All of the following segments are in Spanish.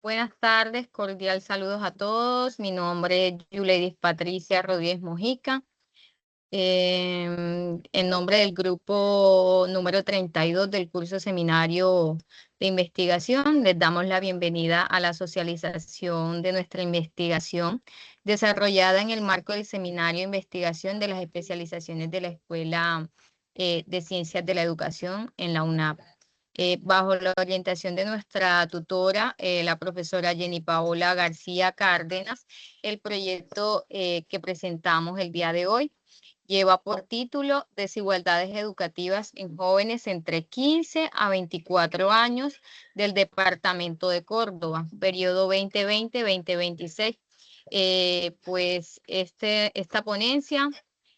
Buenas tardes, cordial saludos a todos. Mi nombre es Yuleidis Patricia Rodríguez Mojica. En nombre del grupo número 32 del curso seminario de investigación, les damos la bienvenida a la socialización de nuestra investigación desarrollada en el marco del seminario de investigación de las especializaciones de la Escuela de Ciencias de la Educación en la UNAP. Bajo la orientación de nuestra tutora, la profesora Jenny Paola García Cárdenas, el proyecto que presentamos el día de hoy lleva por título Desigualdades educativas en jóvenes entre 15 a 24 años del departamento de Córdoba, periodo 2020-2026. Esta ponencia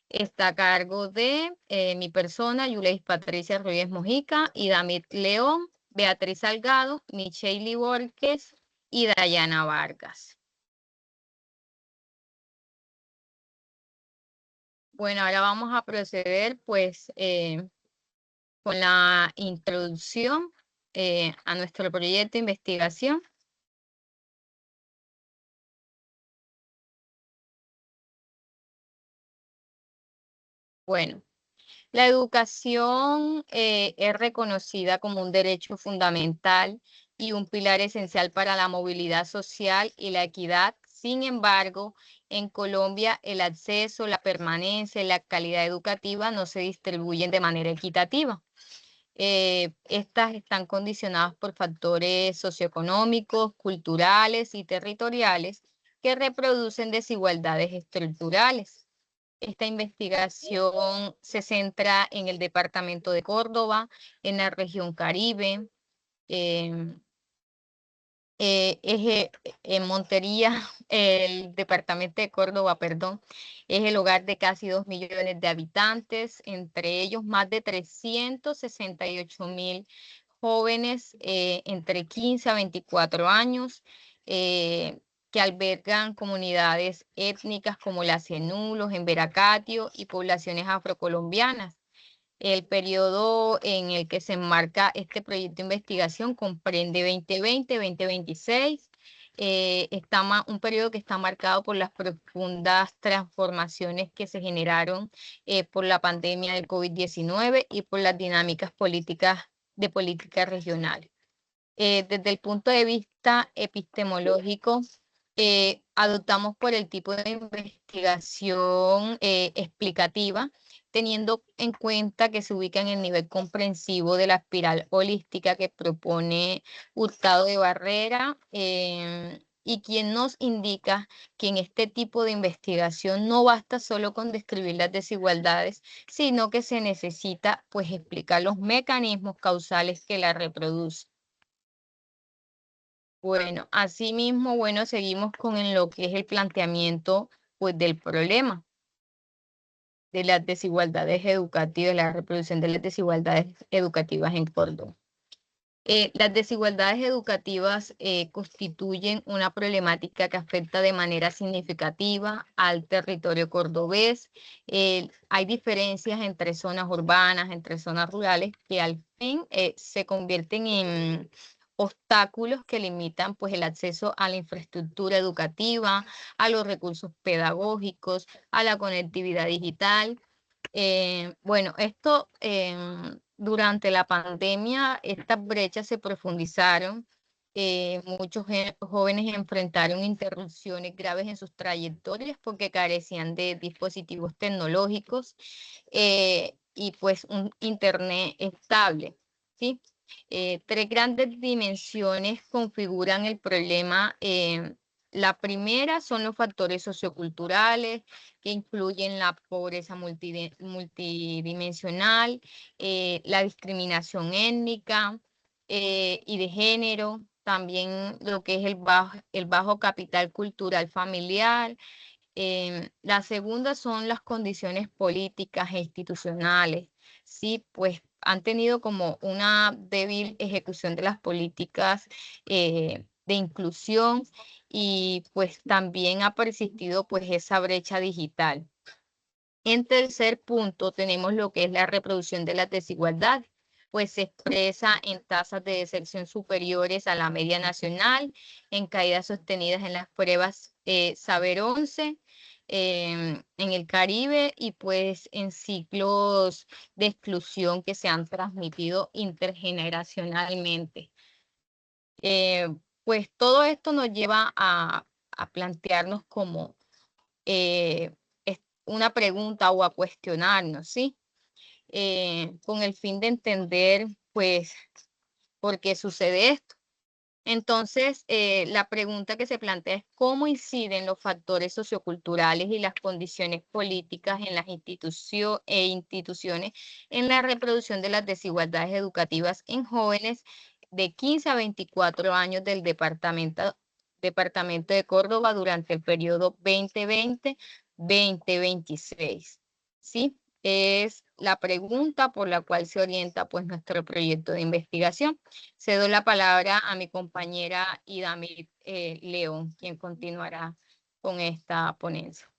está a cargo de mi persona, Yuleis Patricia Rodríguez Mojica, y David León, Beatriz Salgado, Michelle Borges y Dayana Vargas. Bueno, ahora vamos a proceder con la introducción a nuestro proyecto de investigación. Bueno, la educación es reconocida como un derecho fundamental y un pilar esencial para la movilidad social y la equidad. Sin embargo, en Colombia el acceso, la permanencia y la calidad educativa no se distribuyen de manera equitativa. Estas están condicionadas por factores socioeconómicos, culturales y territoriales que reproducen desigualdades estructurales. Esta investigación se centra en el departamento de Córdoba, en la región Caribe, em, en Montería, el departamento de Córdoba, perdón, es el hogar de casi 2 millones de habitantes, entre ellos más de 368.000 jóvenes entre 15 a 24 años, que albergan comunidades étnicas como la Zenú, los Emberacatio y poblaciones afrocolombianas. El periodo en el que se enmarca este proyecto de investigación comprende 2020-2026. Un periodo que está marcado por las profundas transformaciones que se generaron por la pandemia del COVID-19 y por las dinámicas políticas de política regional. Desde el punto de vista epistemológico, adoptamos por el tipo de investigación explicativa, teniendo en cuenta que se ubica en el nivel comprensivo de la espiral holística que propone Hurtado de Barrera, y quien nos indica que en este tipo de investigación no basta solo con describir las desigualdades, sino que se necesita pues explicar los mecanismos causales que la reproducen. Bueno, asimismo, seguimos con lo que es el planteamiento pues del problema de las desigualdades educativas, la reproducción de las desigualdades educativas en Córdoba. Las desigualdades educativas constituyen una problemática que afecta de manera significativa al territorio cordobés. Hay diferencias entre zonas urbanas, entre zonas rurales, que al fin se convierten en obstáculos que limitan pues, el acceso a la infraestructura educativa, a los recursos pedagógicos, a la conectividad digital. Durante la pandemia, estas brechas se profundizaron. Muchos jóvenes enfrentaron interrupciones graves en sus trayectorias porque carecían de dispositivos tecnológicos y pues un internet estable, ¿sí? Tres grandes dimensiones configuran el problema. La primera son los factores socioculturales que incluyen la pobreza multidimensional, la discriminación étnica y de género, también lo que es el bajo capital cultural familiar. La segunda son las condiciones políticas e institucionales. Sí, pues han tenido como una débil ejecución de las políticas de inclusión y pues también ha persistido pues esa brecha digital. En tercer punto tenemos lo que es la reproducción de las desigualdades. pues se expresa en tasas de deserción superiores a la media nacional, en caídas sostenidas en las pruebas Saber 11 en el Caribe y pues en ciclos de exclusión que se han transmitido intergeneracionalmente. Eh, pues todo esto nos lleva a plantearnos como una pregunta o a cuestionarnos, ¿sí? Con el fin de entender, pues, por qué sucede esto. Entonces, la pregunta que se plantea es cómo inciden los factores socioculturales y las condiciones políticas en las instituciones en la reproducción de las desigualdades educativas en jóvenes de 15 a 24 años del departamento de Córdoba durante el periodo 2020-2026. ¿Sí? Es la pregunta por la cual se orienta pues nuestro proyecto de investigación. Cedo la palabra a mi compañera Idamit León, quien continuará con esta ponencia.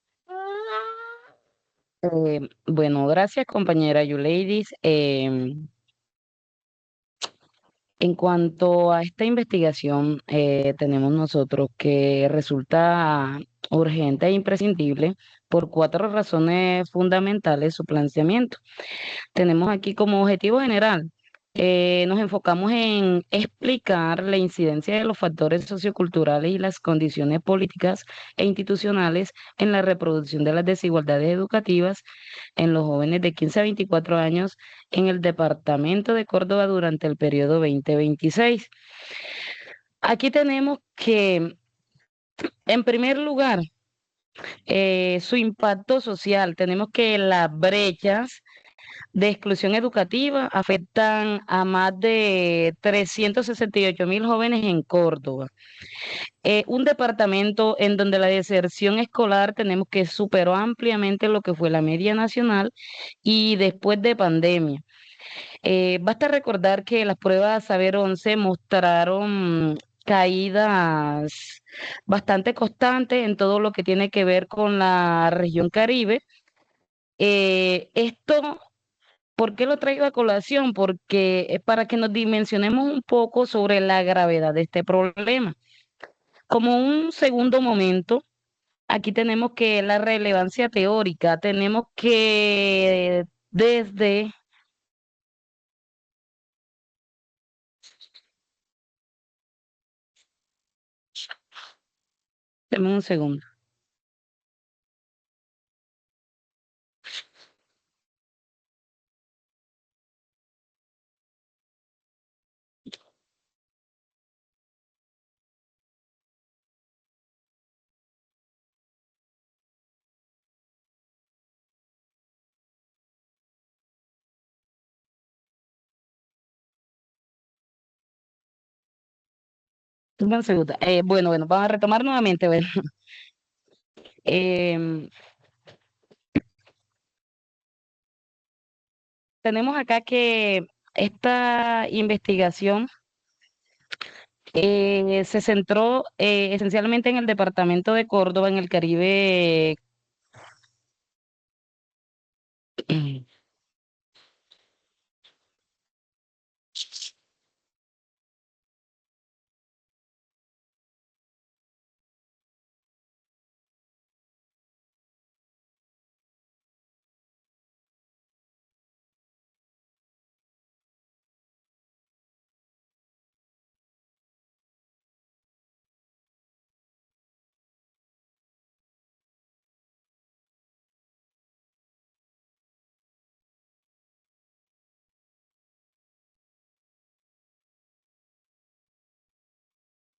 Bueno, gracias compañera Yuleidis. En cuanto a esta investigación, tenemos nosotros que resulta urgente e imprescindible por cuatro razones fundamentales su planteamiento. Tenemos aquí como objetivo general, nos enfocamos en explicar la incidencia de los factores socioculturales y las condiciones políticas e institucionales en la reproducción de las desigualdades educativas en los jóvenes de 15 a 24 años en el departamento de Córdoba durante el periodo 2026. Aquí tenemos que, en primer lugar, su impacto social. Tenemos que las brechas de exclusión educativa afectan a más de 368.000 jóvenes en Córdoba. Un departamento en donde la deserción escolar tenemos que superó ampliamente lo que fue la media nacional y después de pandemia. Basta recordar que las pruebas Saber 11 mostraron caídas bastante constantes en todo lo que tiene que ver con la región Caribe. Esto, ¿por qué lo traigo a colación? Porque es para que nos dimensionemos un poco sobre la gravedad de este problema. Como un segundo momento, aquí tenemos que la relevancia teórica, tenemos que desde... Deme un segundo. Deme un segundo. Bueno, vamos a retomar nuevamente. Bueno. Em, Tenemos acá que esta investigación se centró esencialmente en el departamento de Córdoba, en el Caribe.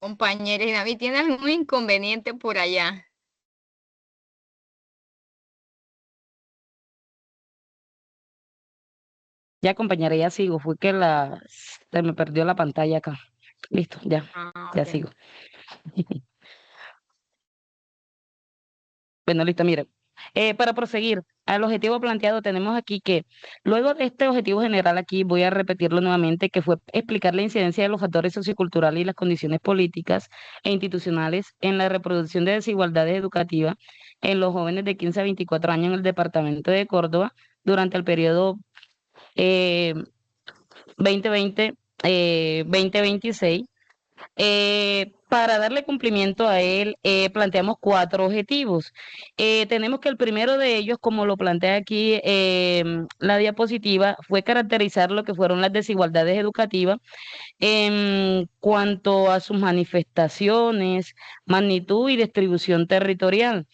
Compañera David, ¿tiene algún inconveniente por allá? Ya, compañera, ya sigo. Fue que se me perdió la pantalla acá. Listo, ya, Ah, ya ok. sigo. Bueno, listo, mire. Para proseguir al objetivo planteado, tenemos aquí que luego de este objetivo general aquí, voy a repetirlo nuevamente, que fue explicar la incidencia de los factores socioculturales y las condiciones políticas e institucionales en la reproducción de desigualdades educativas en los jóvenes de 15 a 24 años en el departamento de Córdoba durante el periodo 2020, 2026. Para darle cumplimiento a él, planteamos cuatro objetivos. Tenemos que el primero de ellos, como lo plantea aquí la diapositiva, fue caracterizar lo que fueron las desigualdades educativas en cuanto a sus manifestaciones, magnitud y distribución territorial.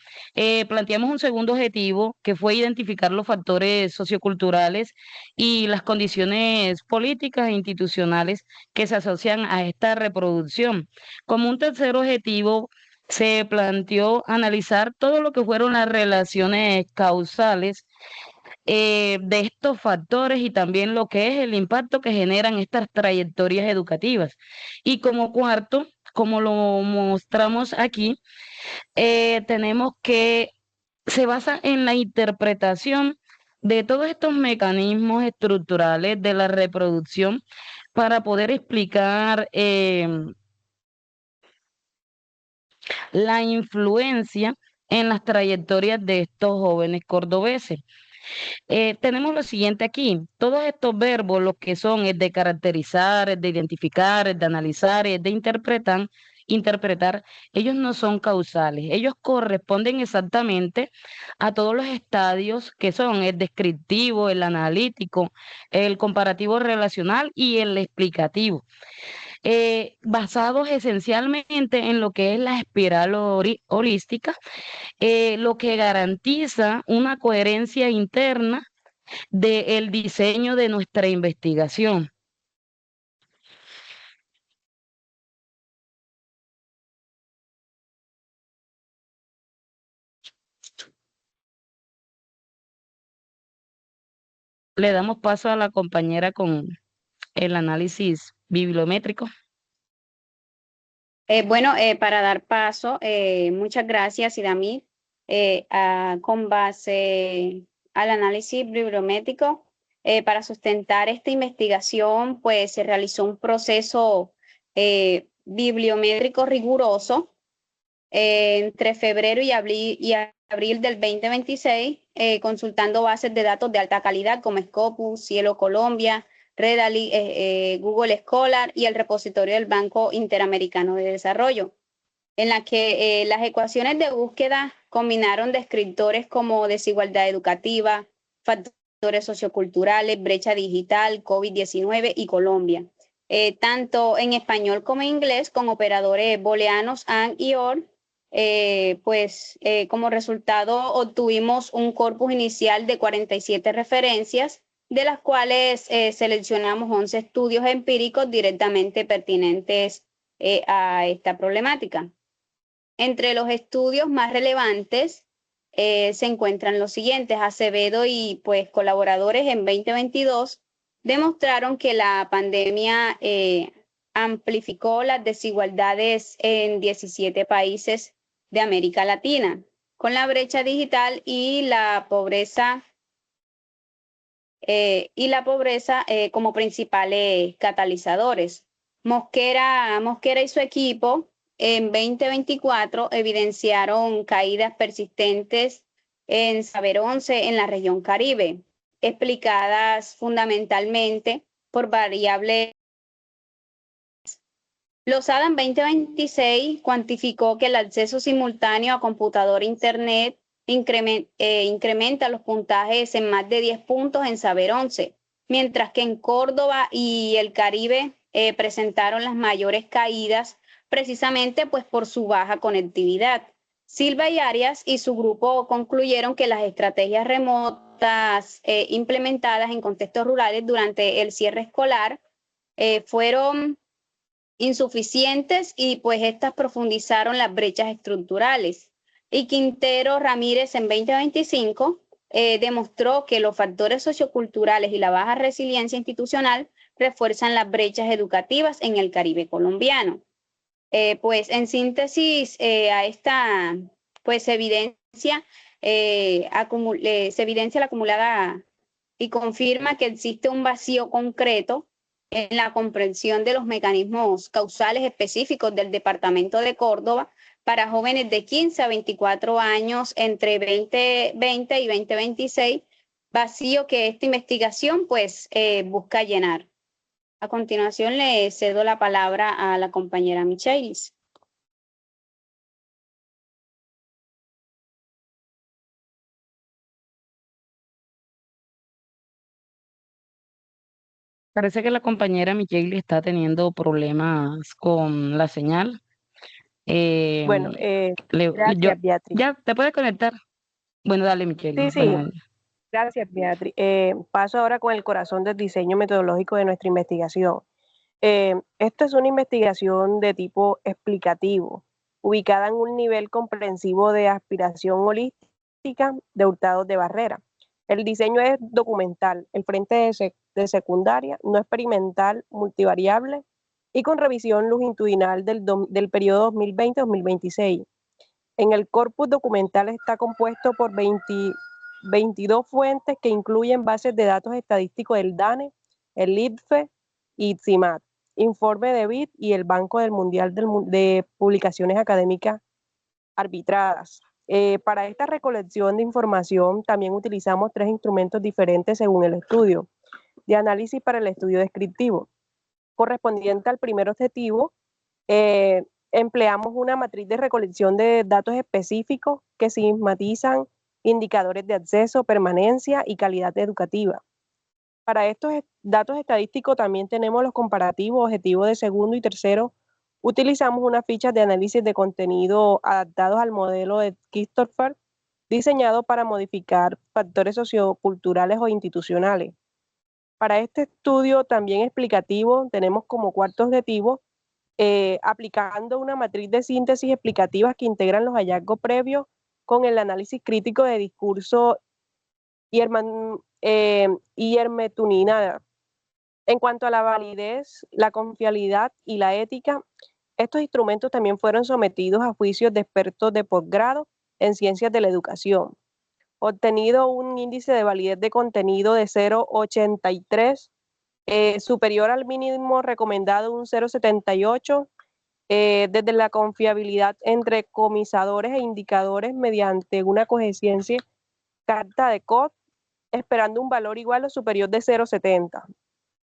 Planteamos un segundo objetivo que fue identificar los factores socioculturales y las condiciones políticas e institucionales que se asocian a esta reproducción. Como un tercer objetivo, se planteó analizar todo lo que fueron las relaciones causales de estos factores y también lo que es el impacto que generan estas trayectorias educativas. Y como cuarto, como lo mostramos aquí, tenemos que se basa en la interpretación de todos estos mecanismos estructurales de la reproducción para poder explicar la influencia en las trayectorias de estos jóvenes cordobeses. Tenemos lo siguiente aquí, todos estos verbos, lo que son es de caracterizar, es de identificar, es de analizar, es de interpretar, ellos no son causales, ellos corresponden exactamente a todos los estadios que son el descriptivo, el analítico, el comparativo relacional y el explicativo, basados esencialmente en lo que es la espiral holística, lo que garantiza una coherencia interna del diseño de nuestra investigación. Le damos paso a la compañera con el análisis bibliométrico. Para dar paso, muchas gracias, Idamir. Con base al análisis bibliométrico, para sustentar esta investigación, pues se realizó un proceso bibliométrico riguroso entre febrero y abril del 2026, consultando bases de datos de alta calidad como Scopus, Cielo Colombia, Redaly, Google Scholar y el repositorio del Banco Interamericano de Desarrollo, en la que las ecuaciones de búsqueda combinaron descriptores como desigualdad educativa, factores socioculturales, brecha digital, COVID-19 y Colombia, tanto en español como en inglés, con operadores booleanos AND y OR. Como resultado obtuvimos un corpus inicial de 47 referencias, de las cuales seleccionamos 11 estudios empíricos directamente pertinentes a esta problemática. Entre los estudios más relevantes se encuentran los siguientes. Acevedo y pues colaboradores en 2022 demostraron que la pandemia amplificó las desigualdades en 17 países de América Latina, con la brecha digital y la pobreza como principales catalizadores. Mosquera y su equipo en 2024 evidenciaron caídas persistentes en Saber 11 en la región Caribe, explicadas fundamentalmente por variables. Lozada en 2026 cuantificó que el acceso simultáneo a computador e internet incrementa los puntajes en más de 10 puntos en Saber 11, mientras que en Córdoba y el Caribe presentaron las mayores caídas precisamente pues por su baja conectividad. Silva y Arias y su grupo concluyeron que las estrategias remotas implementadas en contextos rurales durante el cierre escolar fueron insuficientes y pues estas profundizaron las brechas estructurales. Y Quintero Ramírez en 2025 demostró que los factores socioculturales y la baja resiliencia institucional refuerzan las brechas educativas en el Caribe colombiano. Pues en síntesis a esta pues se evidencia la acumulada y confirma que existe un vacío concreto en la comprensión de los mecanismos causales específicos del departamento de Córdoba para jóvenes de 15 a 24 años entre 2020 y 2026, vacío que esta investigación pues busca llenar. A continuación le cedo la palabra a la compañera Michailis. Parece que la compañera Michelle está teniendo problemas con la señal. Eh, Bueno, yo, gracias, Beatriz. ya, ¿te puedes conectar? Bueno, dale, Michelle. Sí, Bueno, gracias, Beatriz. Paso ahora con el corazón del diseño metodológico de nuestra investigación. Esta es una investigación de tipo explicativo, ubicada en un nivel comprensivo de aspiración holística de Hurtado de Barrera. El diseño es documental, el frente de secundaria, no experimental, multivariable y con revisión longitudinal del periodo 2020-2026. En el corpus documental está compuesto por 22 fuentes que incluyen bases de datos estadísticos del DANE, el IDFE y CIMAT, informe de BID y el Banco del Mundial de Publicaciones Académicas Arbitradas. Para esta recolección de información también utilizamos 3 instrumentos diferentes según el estudio. De análisis para el estudio descriptivo. Correspondiente al primer objetivo, empleamos una matriz de recolección de datos específicos que sistematizan indicadores de acceso, permanencia y calidad educativa. Para estos datos estadísticos también tenemos los comparativos, objetivos de segundo y tercero. Utilizamos unas fichas de análisis de contenido adaptados al modelo de Christopher, diseñado para modificar factores socioculturales o institucionales. Para este estudio también explicativo tenemos como cuarto objetivo aplicando una matriz de síntesis explicativas que integran los hallazgos previos con el análisis crítico de discurso y hermetunina. En cuanto a la validez, la confiabilidad y la ética, estos instrumentos también fueron sometidos a juicios de expertos de posgrado en ciencias de la educación. Obtenido un índice de validez de contenido de 0,83, superior al mínimo recomendado un 0,78, desde la confiabilidad entre comisadores e indicadores mediante una coeficiencia carta de COD, esperando un valor igual o superior de 0,70.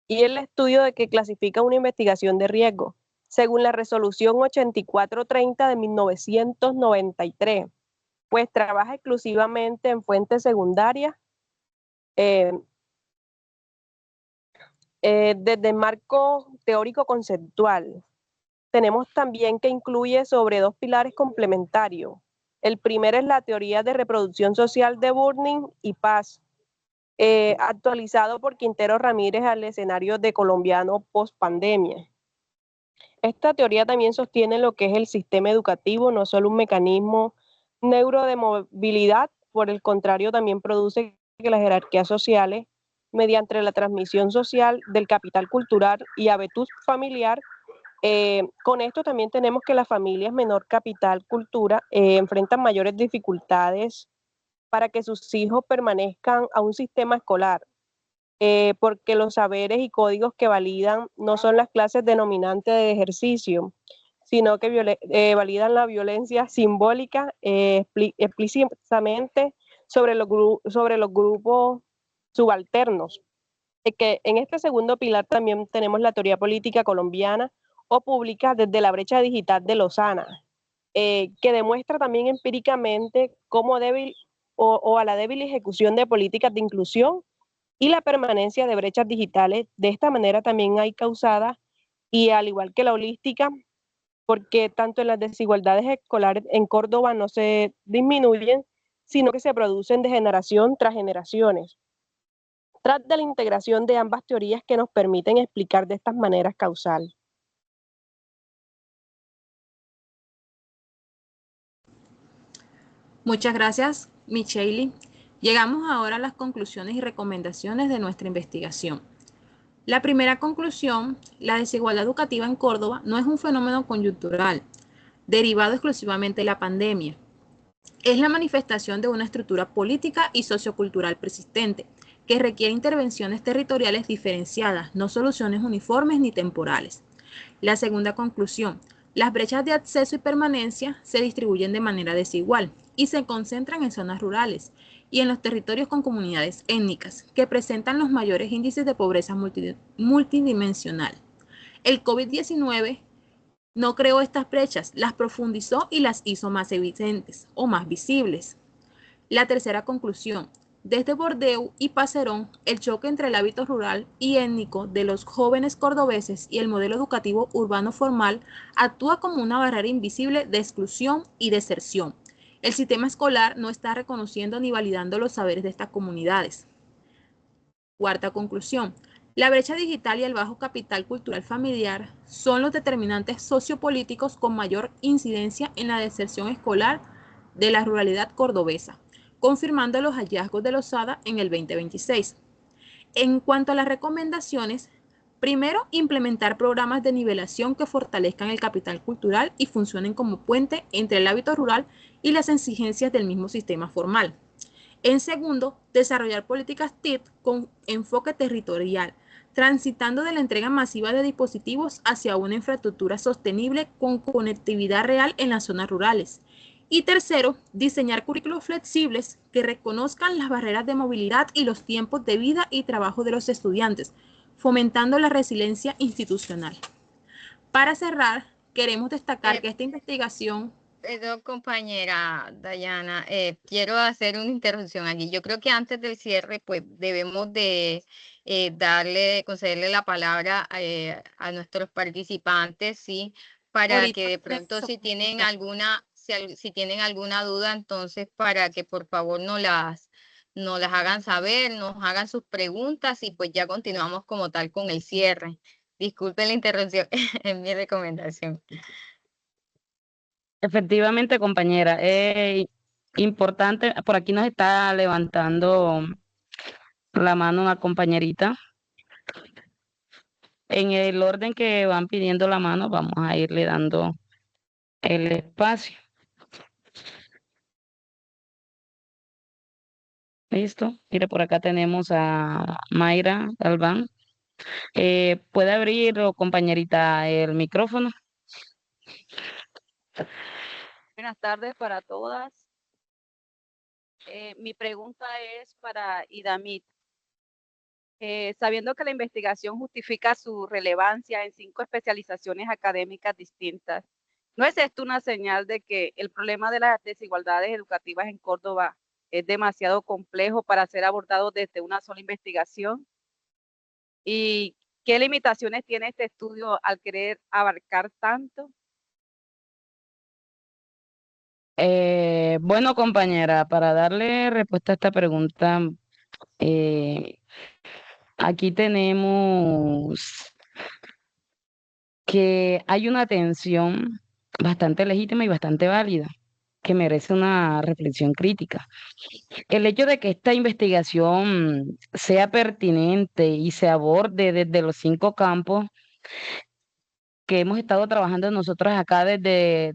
Y el estudio de que clasifica una investigación de riesgo, según la resolución 8430 de 1993, pues trabaja exclusivamente en fuentes secundarias, desde el marco teórico conceptual. Tenemos también que incluye sobre 2 pilares complementarios. El primero es la teoría de reproducción social de Burning y Paz, actualizado por Quintero Ramírez al escenario de colombiano post-pandemia. Esta teoría también sostiene lo que es el sistema educativo, no solo un mecanismo neuro de movilidad, por el contrario también produce que las jerarquías sociales, mediante la transmisión social del capital cultural y habitus familiar, con esto también tenemos que las familias menor capital cultura enfrentan mayores dificultades para que sus hijos permanezcan a un sistema escolar, porque los saberes y códigos que validan no son las clases denominantes de ejercicio, sino que validan la violencia simbólica explícitamente sobre los grupos subalternos. Que en este segundo pilar también tenemos la teoría política colombiana o pública desde la brecha digital de Lozana, que demuestra también empíricamente cómo débil o a la débil ejecución de políticas de inclusión y la permanencia de brechas digitales. De esta manera también hay causada, y al igual que la holística, porque tanto en las desigualdades escolares en Córdoba no se disminuyen, sino que se producen de generación tras generaciones. Tras de la integración de ambas teorías que nos permiten explicar de estas maneras causales. Muchas gracias, Michelle. Llegamos ahora a las conclusiones y recomendaciones de nuestra investigación. La primera conclusión, la desigualdad educativa en Córdoba no es un fenómeno coyuntural, derivado exclusivamente de la pandemia. Es la manifestación de una estructura política y sociocultural persistente, que requiere intervenciones territoriales diferenciadas, no soluciones uniformes ni temporales. La segunda conclusión, las brechas de acceso y permanencia se distribuyen de manera desigual y se concentran en zonas rurales, y en los territorios con comunidades étnicas, que presentan los mayores índices de pobreza multidimensional. El COVID-19 no creó estas brechas, las profundizó y las hizo más evidentes o más visibles. La tercera conclusión. Desde Bordeaux y Passerón, el choque entre el hábito rural y étnico de los jóvenes cordobeses y el modelo educativo urbano formal actúa como una barrera invisible de exclusión y deserción. El sistema escolar no está reconociendo ni validando los saberes de estas comunidades. Cuarta conclusión. La brecha digital y el bajo capital cultural familiar son los determinantes sociopolíticos con mayor incidencia en la deserción escolar de la ruralidad cordobesa, confirmando los hallazgos de Losada en el 2026. En cuanto a las recomendaciones, primero, implementar programas de nivelación que fortalezcan el capital cultural y funcionen como puente entre el hábito rural y las exigencias del mismo sistema formal. En segundo, desarrollar políticas TIC con enfoque territorial, transitando de la entrega masiva de dispositivos hacia una infraestructura sostenible con conectividad real en las zonas rurales. Y tercero, diseñar currículos flexibles que reconozcan las barreras de movilidad y los tiempos de vida y trabajo de los estudiantes, fomentando la resiliencia institucional. Para cerrar, queremos destacar que esta investigación... Perdón, compañera Dayana, quiero hacer una interrupción aquí. Yo creo que antes del cierre, pues debemos de concederle la palabra a nuestros participantes, ¿sí? Para que de pronto si tienen si tienen alguna duda, entonces para que por favor nos las hagan saber, nos hagan sus preguntas y pues ya continuamos como tal con el cierre. Disculpen la interrupción, es mi recomendación. Efectivamente, compañera, importante, por aquí nos está levantando la mano una compañerita. En el orden que van pidiendo la mano, vamos a irle dando el espacio. Listo. Mire, por acá tenemos a Mayra Galván. ¿Puede abrir, compañerita, el micrófono? Buenas tardes para todas. Mi pregunta es para Idamit. Sabiendo que la investigación justifica su relevancia en 5 especializaciones académicas distintas, ¿no es esto una señal de que el problema de las desigualdades educativas en Córdoba es demasiado complejo para ser abordado desde una sola investigación? ¿Y qué limitaciones tiene este estudio al querer abarcar tanto? Bueno, compañera, para darle respuesta a esta pregunta, aquí tenemos que hay una tensión bastante legítima y bastante válida que merece una reflexión crítica. El hecho de que esta investigación sea pertinente y se aborde desde los 5 campos que hemos estado trabajando nosotros acá desde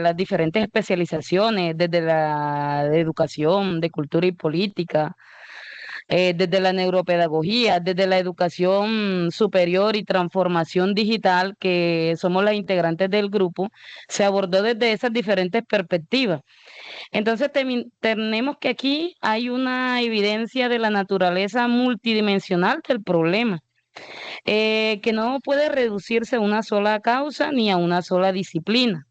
las diferentes especializaciones, desde la de educación, de cultura y política, desde la neuropedagogía, desde la educación superior y transformación digital, que somos las integrantes del grupo, se abordó desde esas diferentes perspectivas. Entonces tenemos que aquí hay una evidencia de la naturaleza multidimensional del problema, que no puede reducirse a una sola causa ni a una sola disciplina.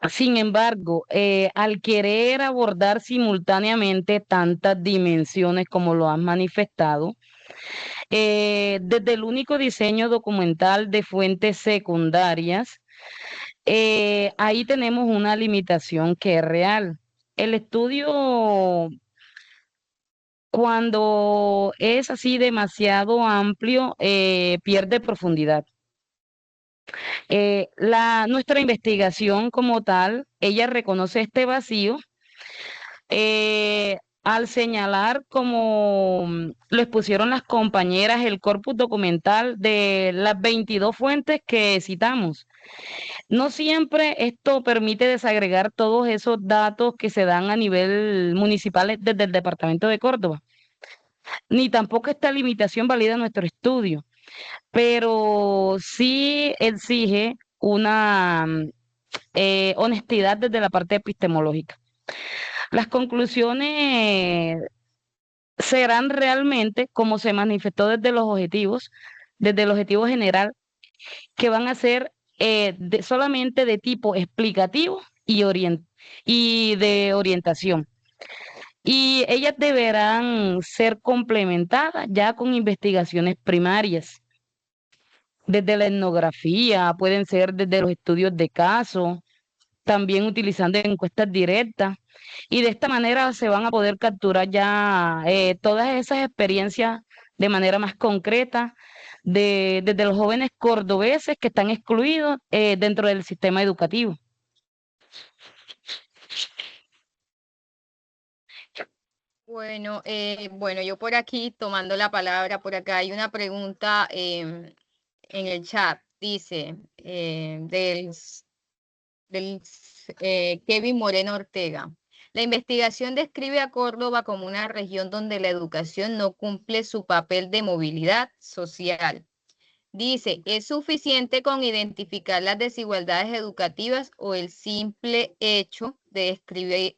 Sin embargo, al querer abordar simultáneamente tantas dimensiones como lo han manifestado, desde el único diseño documental de fuentes secundarias, ahí tenemos una limitación que es real. El estudio, cuando es así demasiado amplio, pierde profundidad. Nuestra investigación como tal, ella reconoce este vacío al señalar, como lo expusieron las compañeras, el corpus documental de las 22 fuentes que citamos. No siempre esto permite desagregar todos esos datos que se dan a nivel municipal desde el departamento de Córdoba, ni tampoco esta limitación valida nuestro estudio, pero sí exige una honestidad desde la parte epistemológica. Las conclusiones serán realmente como se manifestó desde el objetivo general, que van a ser solamente de tipo explicativo y de orientación. Y ellas deberán ser complementadas ya con investigaciones primarias, desde la etnografía, pueden ser desde los estudios de caso, también utilizando encuestas directas. Y de esta manera se van a poder capturar ya todas esas experiencias de manera más concreta desde los jóvenes cordobeses que están excluidos dentro del sistema educativo. Bueno, yo por aquí tomando la palabra, por acá hay una pregunta en el chat, dice del Kevin Moreno Ortega. La investigación describe a Córdoba como una región donde la educación no cumple su papel de movilidad social. Dice, ¿es suficiente con identificar las desigualdades educativas o el simple hecho de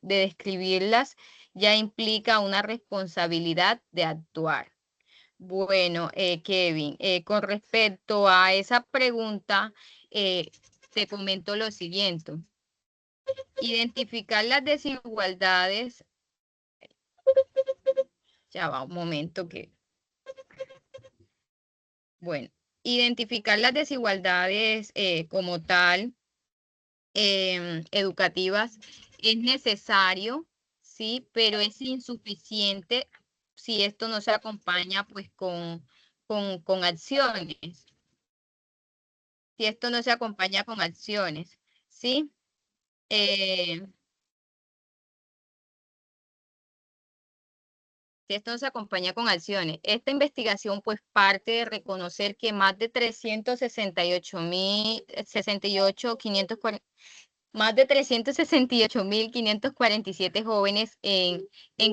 describirlas ya implica una responsabilidad de actuar? Bueno, Kevin, con respecto a esa pregunta, te comento lo siguiente. Identificar las desigualdades, ya va un momento que, bueno, identificar las desigualdades como tal, educativas, es necesario, sí, pero es insuficiente si esto no se acompaña pues con acciones. Si esto no se acompaña con acciones, ¿sí? Si esto no se acompaña con acciones. Esta investigación pues parte de reconocer que más de 368.547 jóvenes en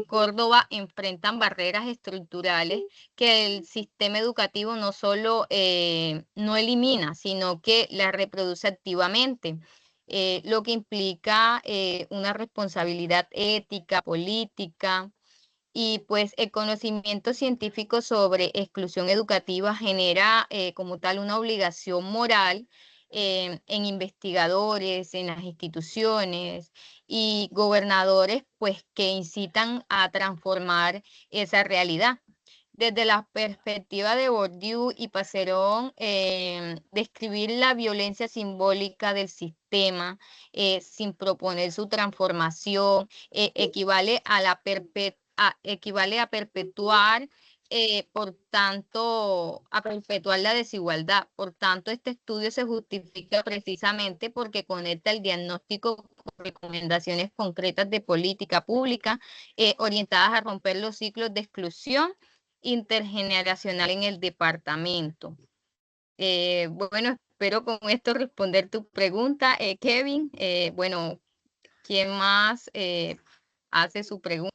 Córdoba enfrentan barreras estructurales que el sistema educativo no solo no elimina, sino que las reproduce activamente. Lo que implica una responsabilidad ética, política, y pues el conocimiento científico sobre exclusión educativa genera como tal una obligación moral en investigadores, en las instituciones y gobernadores, pues que incitan a transformar esa realidad. Desde la perspectiva de Bourdieu y Passerón, describir la violencia simbólica del sistema sin proponer su transformación equivale a perpetuar, por tanto, a perpetuar la desigualdad. Por tanto, este estudio se justifica precisamente porque conecta el diagnóstico con recomendaciones concretas de política pública orientadas a romper los ciclos de exclusión intergeneracional en el departamento. Bueno, espero con esto responder tu pregunta, Kevin. Bueno, ¿quién más hace su pregunta?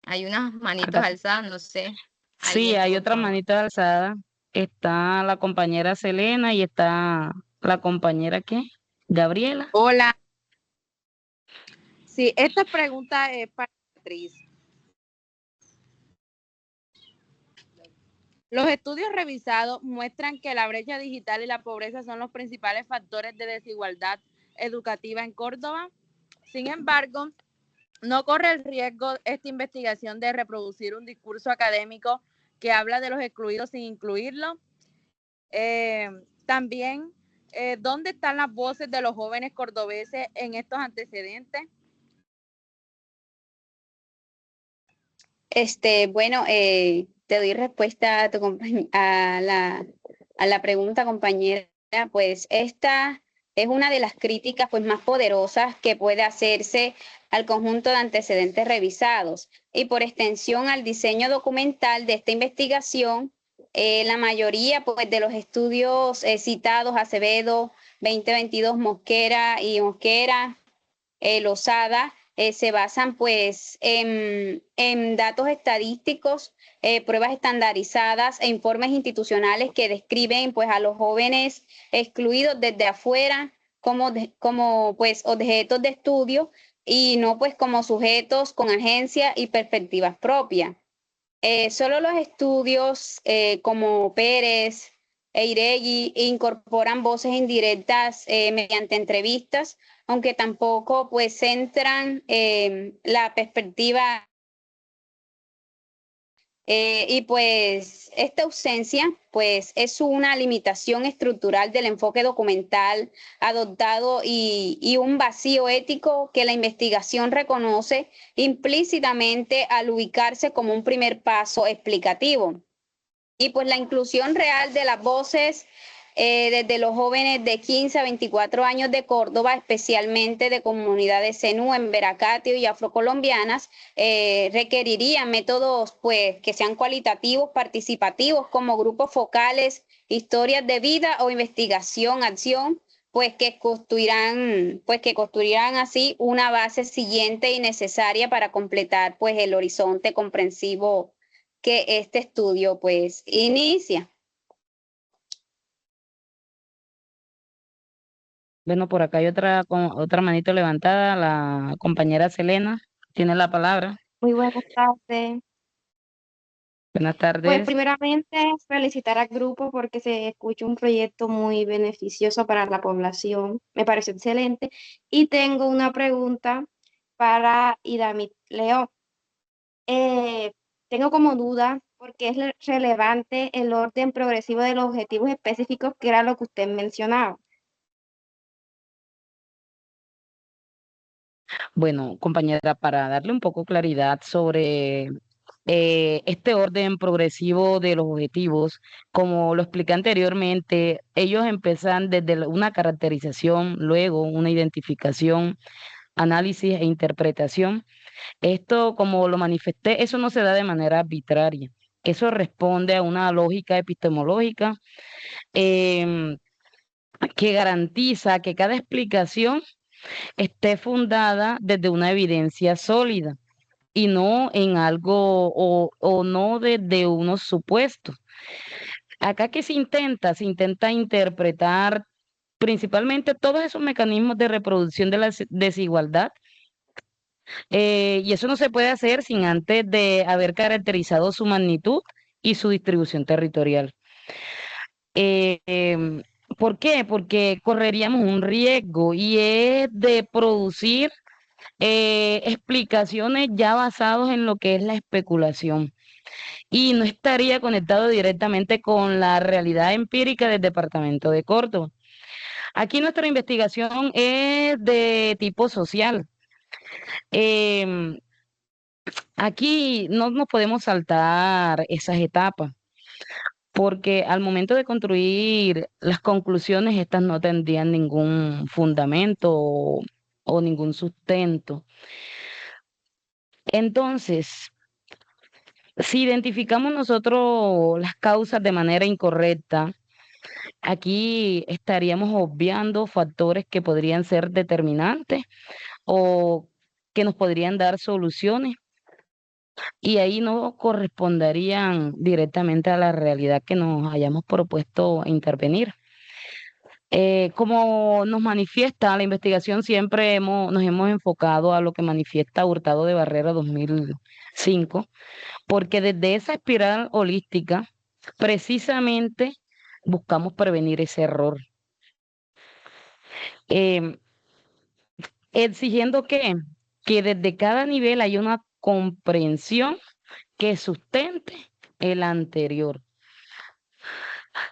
Hay unas manitos Acá. alzadas, no sé. Sí, Alguien, hay por otra favor. manita alzada. Está la compañera Selena y está la compañera ¿qué? Gabriela. Hola. Sí, esta pregunta es para Beatriz. Los estudios revisados muestran que la brecha digital y la pobreza son los principales factores de desigualdad educativa en Córdoba. Sin embargo, no corre el riesgo esta investigación de reproducir un discurso académico que habla de los excluidos sin incluirlo. También, ¿dónde están las voces de los jóvenes cordobeses en estos antecedentes? Bueno, te doy respuesta a la pregunta, compañera. Pues esta es una de las críticas pues más poderosas que puede hacerse al conjunto de antecedentes revisados y por extensión al diseño documental de esta investigación. La mayoría pues de los estudios citados, Acevedo 2022, Mosquera, Lozada, se basan pues en datos estadísticos, pruebas estandarizadas e informes institucionales que describen pues a los jóvenes excluidos desde afuera como pues objetos de estudio y no pues como sujetos con agencia y perspectivas propias. Solo los estudios como Pérez e Iregui incorporan voces indirectas mediante entrevistas, aunque tampoco pues centran la perspectiva y pues esta ausencia pues es una limitación estructural del enfoque documental adoptado y un vacío ético que la investigación reconoce implícitamente al ubicarse como un primer paso explicativo. Y pues la inclusión real de las voces desde los jóvenes de 15 a 24 años de Córdoba, especialmente de comunidades zenú en Veracatio y afrocolombianas, requerirían métodos pues, que sean cualitativos, participativos, como grupos focales, historias de vida o investigación, acción, pues que construirán así una base siguiente y necesaria para completar pues el horizonte comprensivo que este estudio pues inicia. Bueno, por acá hay otra manito levantada, la compañera Selena tiene la palabra. Muy buenas tardes. Buenas Pues tardes. primeramente felicitar al grupo porque se escucha un proyecto muy beneficioso para la población. Me pareció excelente. Y tengo una pregunta para Idamit León. Tengo como duda porque es relevante el orden progresivo de los objetivos específicos, que era lo que usted mencionaba. Bueno, compañera, para darle un poco claridad sobre este orden progresivo de los objetivos, como lo expliqué anteriormente, ellos empiezan desde una caracterización, luego una identificación, análisis e interpretación. Esto, como lo manifesté, eso no se da de manera arbitraria. Eso responde a una lógica epistemológica em, que garantiza que cada explicación esté fundada desde una evidencia sólida y no en algo o no desde unos supuestos. Acá que se intenta interpretar principalmente todos esos mecanismos de reproducción de la desigualdad, y eso no se puede hacer sin antes de haber caracterizado su magnitud y su distribución territorial. Eh, em, ¿Por qué? Porque correríamos un riesgo y es de producir explicaciones ya basadas en lo que es la especulación y no estaría conectado directamente con la realidad empírica del departamento de Córdoba. Aquí nuestra investigación es de tipo social. Em, Aquí no nos podemos saltar esas etapas, porque al momento de construir las conclusiones, estas no tendrían ningún fundamento o ningún sustento. Entonces, si identificamos nosotros las causas de manera incorrecta, aquí estaríamos obviando factores que podrían ser determinantes o que nos podrían dar soluciones y ahí no corresponderían directamente a la realidad que nos hayamos propuesto intervenir. Como nos manifiesta la investigación, siempre nos hemos enfocado a lo que manifiesta Hurtado de Barrera 2005, porque desde esa espiral holística, precisamente buscamos prevenir ese error. Em, Exigiendo que desde cada nivel hay una comprensión que sustente el anterior.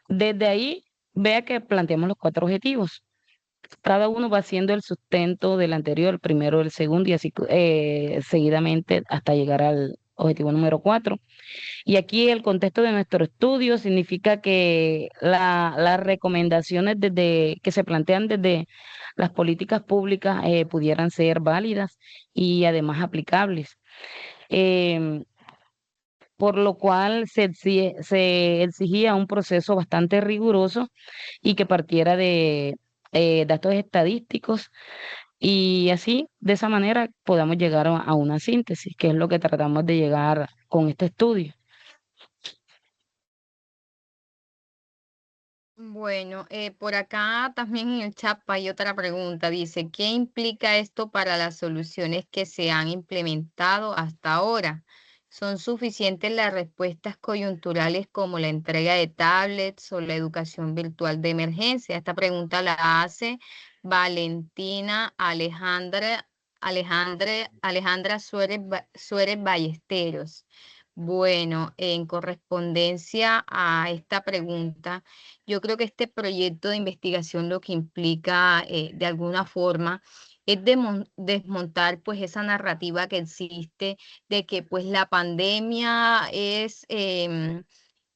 Desde ahí, vea que planteamos los 4 objetivos. Cada uno va siendo el sustento del anterior, el primero, el segundo, y así seguidamente hasta llegar al objetivo número 4. Y aquí el contexto de nuestro estudio significa que las recomendaciones que se plantean desde las políticas públicas pudieran ser válidas y además aplicables. Em, por lo cual se exigía un proceso bastante riguroso y que partiera de datos estadísticos y así, de esa manera, podamos llegar a una síntesis, que es lo que tratamos de llegar con este estudio. Bueno, por acá también en el chat hay otra pregunta. Dice, ¿qué implica esto para las soluciones que se han implementado hasta ahora? ¿Son suficientes las respuestas coyunturales como la entrega de tablets o la educación virtual de emergencia? Esta pregunta la hace Valentina Alejandra Suárez Ballesteros. Bueno, en correspondencia a esta pregunta, yo creo que este proyecto de investigación lo que implica de alguna forma es desmontar pues esa narrativa que existe de que pues la pandemia es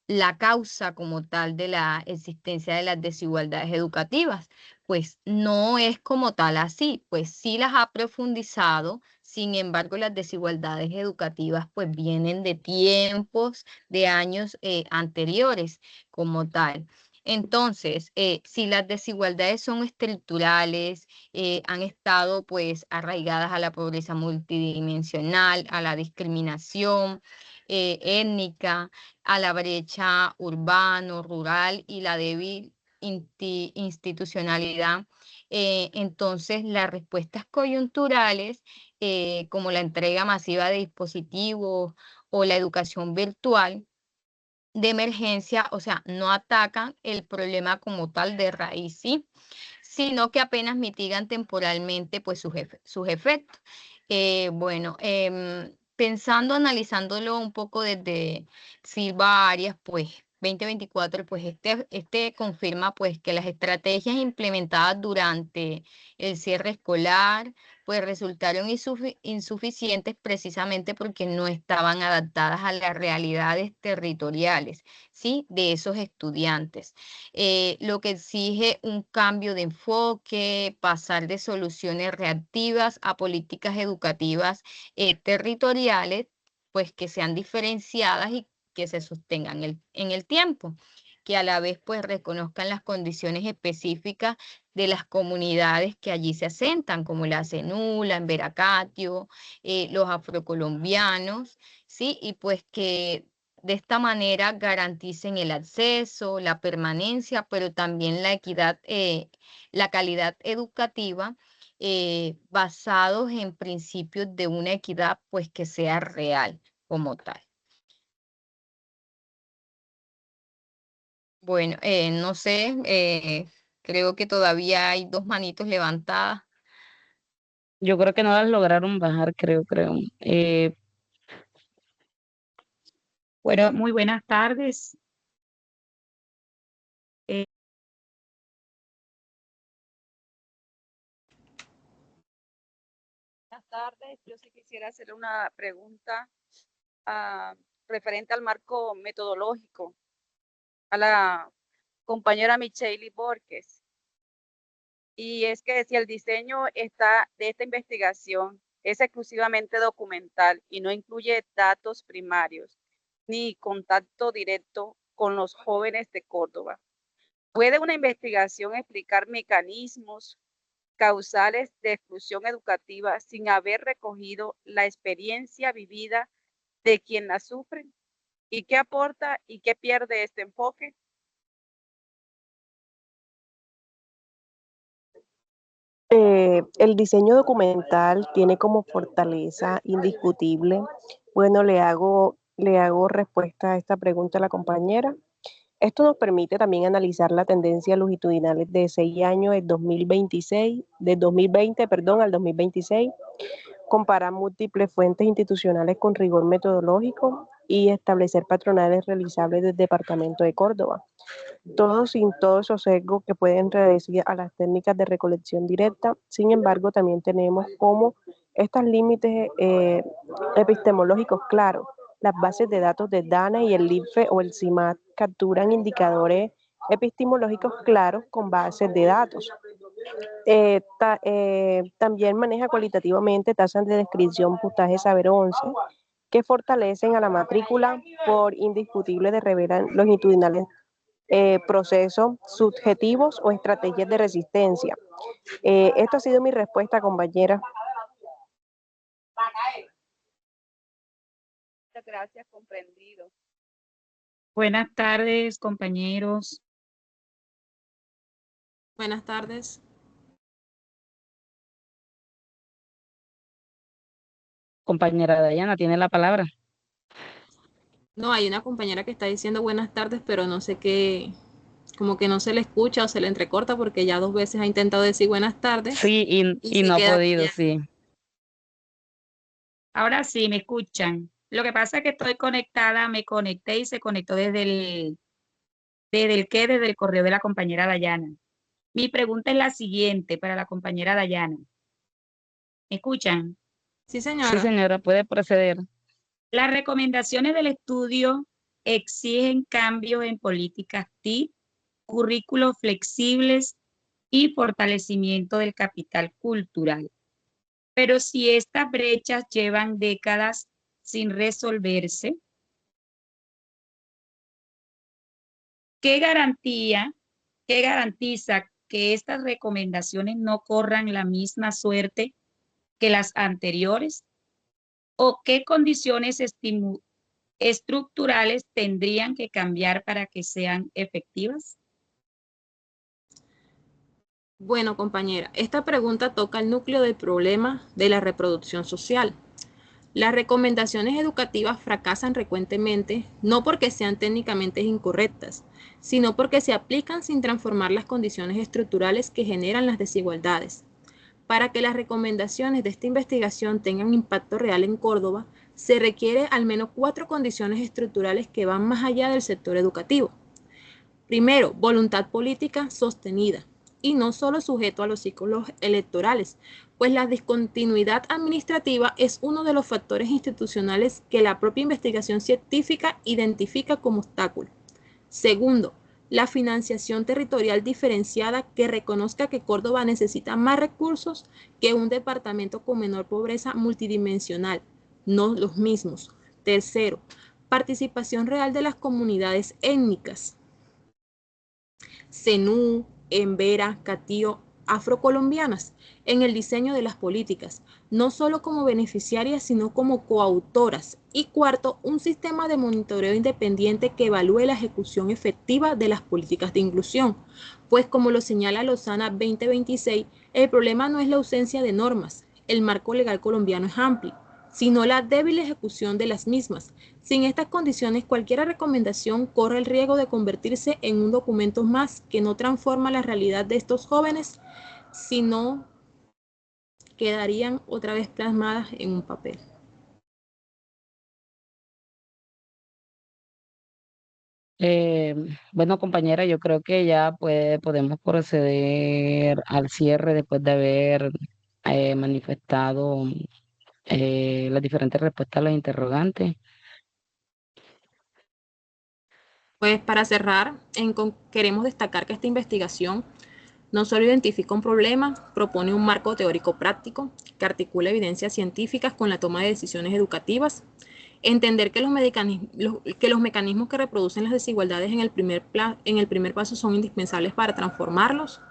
la causa como tal de la existencia de las desigualdades educativas. Pues no es como tal así, pues sí las ha profundizado, sin embargo las desigualdades educativas pues vienen de tiempos, de años anteriores como tal. Entonces, si las desigualdades son estructurales, han estado pues arraigadas a la pobreza multidimensional, a la discriminación étnica, a la brecha urbano-rural y la débil institucionalidad. Entonces, las respuestas coyunturales, como la entrega masiva de dispositivos o la educación virtual de emergencia, o sea, no atacan el problema como tal de raíz, ¿sí? Sino que apenas mitigan temporalmente pues sus efectos. Bueno, pensando, analizándolo un poco desde Silva Arias, pues 2024, pues este confirma pues que las estrategias implementadas durante el cierre escolar pues resultaron insuficientes precisamente porque no estaban adaptadas a las realidades territoriales, ¿sí? De esos estudiantes. Lo que exige un cambio de enfoque, pasar de soluciones reactivas a políticas educativas territoriales, pues que sean diferenciadas y que se sostengan en el tiempo, que a la vez pues reconozcan las condiciones específicas de las comunidades que allí se asentan, como la Cenula, en Veracatio, los afrocolombianos, ¿sí? Y pues que de esta manera garanticen el acceso, la permanencia, pero también la equidad, la calidad educativa, basados en principios de una equidad, pues que sea real como tal. Bueno, no sé, creo que todavía hay dos manitos levantadas. Yo creo que no las lograron bajar, creo. Bueno, muy buenas tardes. Buenas tardes. Yo sí quisiera hacer una pregunta referente al marco metodológico a la compañera Michelle Borges. Y es que si el diseño de esta investigación es exclusivamente documental y no incluye datos primarios ni contacto directo con los jóvenes de Córdoba, ¿puede una investigación explicar mecanismos causales de exclusión educativa sin haber recogido la experiencia vivida de quien la sufren? ¿Y qué aporta y qué pierde este enfoque? El diseño documental tiene como fortaleza indiscutible. Bueno, le hago respuesta a esta pregunta a la compañera. Esto nos permite también analizar la tendencia longitudinales de 6 años, del 2020, perdón, al 2026, comparar múltiples fuentes institucionales con rigor metodológico y establecer patronales realizables del Departamento de Córdoba. Todo sin todos esos sesgos que pueden reducir a las técnicas de recolección directa. Sin embargo, también tenemos como estos límites epistemológicos claros. Las bases de datos de DANA y el INFE o el CIMAT capturan indicadores epistemológicos claros con bases de datos. También maneja cualitativamente tasas de descripción puntaje saber 11 que fortalecen a la matrícula por indiscutible de revelar longitudinales procesos subjetivos o estrategias de resistencia. Esto ha sido mi respuesta, compañera. Muchas gracias, comprendido. Buenas tardes, compañeros. Buenas tardes. Compañera Dayana, tiene la palabra. No, hay una compañera que está diciendo buenas tardes, pero no sé qué, como que no se le escucha o se le entrecorta porque ya 2 veces ha intentado decir buenas tardes Sí, y y se no ha queda podido, callada. sí. Ahora sí, me escuchan. Lo que pasa es que estoy conectada, me conecté y se conectó desde el correo de la compañera Dayana. Mi pregunta es la siguiente para la compañera Dayana. ¿Me escuchan? Sí, Sí, señora. señora, puede proceder. Las recomendaciones del estudio exigen cambios en políticas TIC, currículos flexibles y fortalecimiento del capital cultural. Pero si estas brechas llevan décadas sin resolverse, ¿qué garantiza que estas recomendaciones no corran la misma suerte que las anteriores? ¿O qué condiciones estructurales tendrían que cambiar para que sean efectivas? Bueno, compañera, esta pregunta toca el núcleo del problema de la reproducción social. Las recomendaciones educativas fracasan frecuentemente no porque sean técnicamente incorrectas, sino porque se aplican sin transformar las condiciones estructurales que generan las desigualdades. Para que las recomendaciones de esta investigación tengan impacto real en Córdoba, se requiere al menos 4 condiciones estructurales que van más allá del sector educativo. Primero, voluntad política sostenida y no solo sujeto a los ciclos electorales, pues la discontinuidad administrativa es uno de los factores institucionales que la propia investigación científica identifica como obstáculo. Segundo, la financiación territorial diferenciada que reconozca que Córdoba necesita más recursos que un departamento con menor pobreza multidimensional, no los mismos. Tercero, participación real de las comunidades étnicas. Zenú, Embera, Catío, afrocolombianas, en el diseño de las políticas, no solo como beneficiarias, sino como coautoras. Y cuarto, un sistema de monitoreo independiente que evalúe la ejecución efectiva de las políticas de inclusión, pues como lo señala Lozana 2026, el problema no es la ausencia de normas, el marco legal colombiano es amplio, sino la débil ejecución de las mismas. Sin estas condiciones, cualquier recomendación corre el riesgo de convertirse en un documento más que no transforma la realidad de estos jóvenes, sino quedarían otra vez plasmadas en un papel. Bueno, compañera, yo creo que ya podemos proceder al cierre después de haber manifestado las diferentes respuestas a los interrogantes. Pues para cerrar, queremos destacar que esta investigación no solo identifica un problema, propone un marco teórico práctico que articula evidencias científicas con la toma de decisiones educativas, entender que los mecanismos que reproducen las desigualdades en el primer paso son indispensables para transformarlos,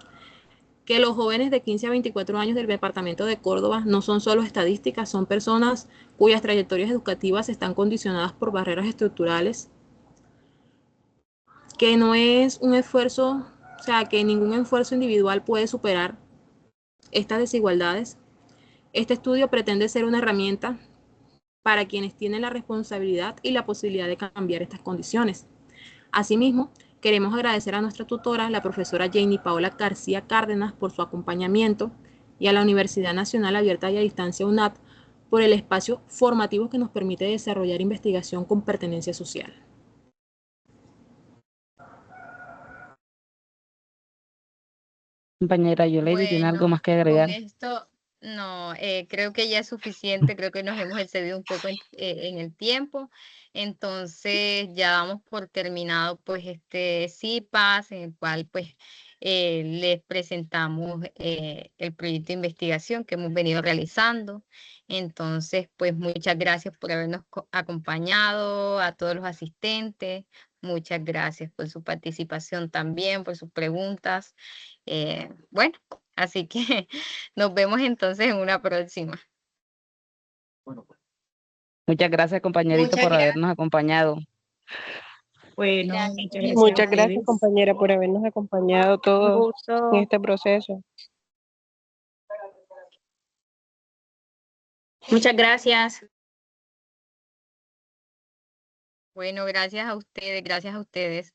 que los jóvenes de 15 a 24 años del departamento de Córdoba no son solo estadísticas, son personas cuyas trayectorias educativas están condicionadas por barreras estructurales, que no es un esfuerzo, o sea, que ningún esfuerzo individual puede superar estas desigualdades. Este estudio pretende ser una herramienta para quienes tienen la responsabilidad y la posibilidad de cambiar estas condiciones. Asimismo, queremos agradecer a nuestra tutora, la profesora Janie Paola García Cárdenas, por su acompañamiento y a la Universidad Nacional Abierta y a Distancia UNAD por el espacio formativo que nos permite desarrollar investigación con pertenencia social. Compañera Yolady, ¿tiene algo más Bueno, que con agregar? esto no, creo que ya es suficiente, creo que nos hemos excedido un poco en el tiempo, entonces ya damos por terminado pues este CIPAS, en el cual pues les presentamos el proyecto de investigación que hemos venido realizando. Entonces pues muchas gracias por habernos acompañado, a todos los asistentes, muchas gracias por su participación también, por sus preguntas. Bueno. Así que nos vemos entonces en una próxima. Muchas gracias, compañerito, Muchas por gracias. habernos acompañado. Bueno, Gracias. muchas gracias a Muchas gracias, ustedes. compañera, por habernos acompañado Un todos gusto. en este proceso. Muchas gracias. Bueno, gracias a ustedes, gracias a ustedes.